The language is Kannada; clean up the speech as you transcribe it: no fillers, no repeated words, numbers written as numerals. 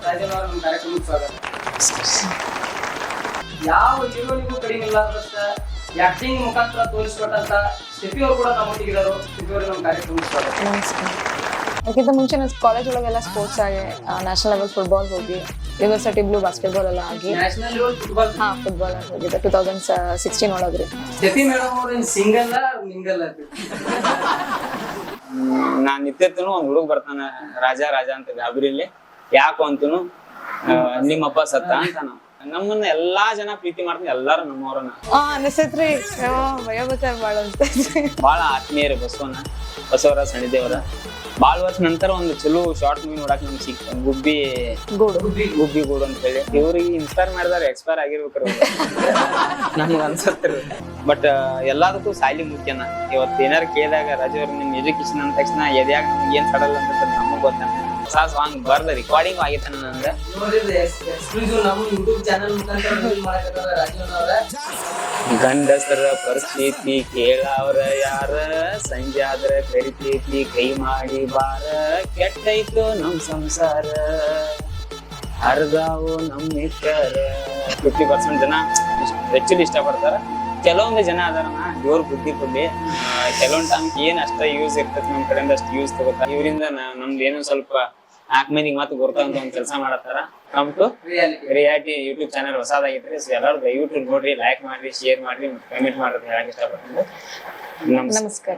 ರಾಜನ್ ಅವರ ನಮ್ಮ ಕಾರ್ಯಕ್ರಮಕ್ಕೆ ಸ್ವಾಗತ. ಯಾವ ಹೀರೋನಿಗೂ ಕಡಿಮೆ ಇಲ್ಲದಷ್ಟ ಆಕ್ಟಿಂಗ್ ಮುಖಾಂತರ ತೋರಿಸ್ಕೊಟ್ಟಂತ ಸ್ಟೆಫಿ ಅವರು ಕೂಡ ನಮ್ಮೊಟ್ಟಿಗಿದ್ದಾರೆ. ಸ್ಟೆಫಿ ಅವರು ನಮ್ಮ ಕಾರ್ಯಕ್ರಮಕ್ಕೆ ಸ್ವಾಗತ. ನಮಸ್ಕಾರ. ಅದಕ್ಕಿಂತ ಮುಂಚೆ ನಾನು ಕಾಲೇಜ್ ಒಳಗೆಲ್ಲ ಸ್ಪೋರ್ಟ್ಸ್ ಆಗಿ ನ್ಯಾಷನಲ್ ಲೆವೆಲ್ ಫುಟ್ಬಾಲ್ ಹೋಗಿ ಯೂನಿವರ್ಸಿಟಿ ಬ್ಲೂ ಬಾಸ್ಕೆಟ್ಬಾಲ್ ಎಲ್ಲ ಆಗಿ ನ್ಯಾಷನಲ್ ಲೆವೆಲ್ ಫುಟ್ಬಾಲ್ ಫುಟ್ಬಾಲ್ ಹೋಗಿದ್ದೆ 2016 ಒಳಗ್ರಿ. ಸ್ಟೆಫಿ ಮೇಡಮ್ ಅವ್ರ ಸಿಂಗಲ್ ನಿಂಗಲ್ ನಾನ್ ನಿತ್ಯತನು ಒಂದ್ ಹುಡುಗ ಬರ್ತಾನ ರಾಜಾ ಅಂತ ಗಾಬರಿಲಿ ಯಾಕು ಅಂತನು ನಿಮ್ಮಪ್ಪ ಸತ್ತ ಅಂತ ನಾವು ನಮ್ಮನ್ನ ಎಲ್ಲಾ ಜನ ಪ್ರೀತಿ ಮಾಡ್ತೀನಿ. ಎಲ್ಲಾರು ನಮ್ಮವ್ರನ್ನ ಅನಿಸತ್ರಿ ಭಯ ಬತ್ತಾರ ಬಾಳ ಅನ್ಸ್ತೈತ್ರಿ. ಬಾಳ ಆತ್ಮೀಯರು ಬಸವರ ಸಣಿದೇವರ ಬಾಳ ವರ್ಷ ನಂತರ ಒಂದು ಚಲೋ ಶಾರ್ಟ್ ಮೂವಿ ನೋಡಕ್ ನಮ್ಗೆ ಸಿಕ್ತ ಗುಬ್ಬಿ ಗೂಡು ಅಂತ ಹೇಳಿ. ಇವ್ರಿಗೆ ಇನ್ಸ್ಪೈರ್ ಮಾಡಿದಾರೆ, ಎಕ್ಸ್ಪೈರ್ ಆಗಿರ್ಬೇಕ್ರಿ ನಮ್ಗೆ ಅನ್ಸತ್ರಿ. ಬಟ್ ಎಲ್ಲದಕ್ಕೂ ಸಾಲಿ ಮುಖ್ಯನ. ಇವತ್ತು ಏನಾರು ಕೇಳಿದಾಗ ರಾಜು ಅವ್ರ ನಿಮ್ ಎಜುಕೇಶನ್ ಅಂದ ತಕ್ಷಣ ಎದ್ಯಾಗ ನಮ್ಗೆ ಏನ್ ಸಡಲ್ಲ ಅಂತ ನಮಗ್ ಗೊತ್ತ. ಹೊಸ ಸಾಂಗ್ ಬರ್ದ ರಿಕಾರ್ಡಿಂಗ್ ಆಗೈತೆ ನಂದ. ಗಂಡಸರ ಪರಿಸ್ಥಿತಿ ಕೇಳವ್ರ ಯಾರ, ಸಂಜೆ ಆದ್ರ ಕರಿತೈತಿ ಕೈ ಮಾಡಿ ಬಾರ, ಕೆಟ್ಟೈತು ನಮ್ ಸಂಸಾರ ಅರ್ಧಾವು ನಮ್ ಮಿಕ್ಕರ. 50% ಜನ ಹೆಚ್ಚು ಇಷ್ಟಪಡ್ತಾರ. ಕೆಲವೊಂದು ಜನ ಅದಾರನ ದೇವ್ರ ಬುದ್ಧಿ ಕೊಡ್ಲಿ, ಕೆಲವೊಂದು ಟೈಮ್ ಏನ್ ಅಷ್ಟ ಯೂಸ್ ಇರ್ತೈತಿ ನಮ್ ಕಡೆಯಿಂದ ಅಷ್ಟು ಯೂಸ್ ತಗೋತಾರ. ಇವರಿಂದ ನಮ್ದು ಏನೋ ಸ್ವಲ್ಪ 4 ಮಂದಿಗೆ ಮತ್ತೆ ಗೊತ್ತಂತ ಒಂದ್ ಕೆಲಸ ಮಾಡತ್ತಾರ. Come to reality YouTube channel ಹೊಸದಾಗೈತ್ರಿ. ಸೊ ಎಲ್ಲರೂ ದಯವಿಟ್ಟು ನೋಡ್ರಿ, ಲೈಕ್ ಮಾಡ್ರಿ, ಶೇರ್ ಮಾಡ್ರಿ, ಕಮೆಂಟ್ ಮಾಡ್ರಿ ಹೇಳಕ್ ಇಷ್ಟಪಡ್ತೀನಿ. ನಮಸ್ಕಾರ.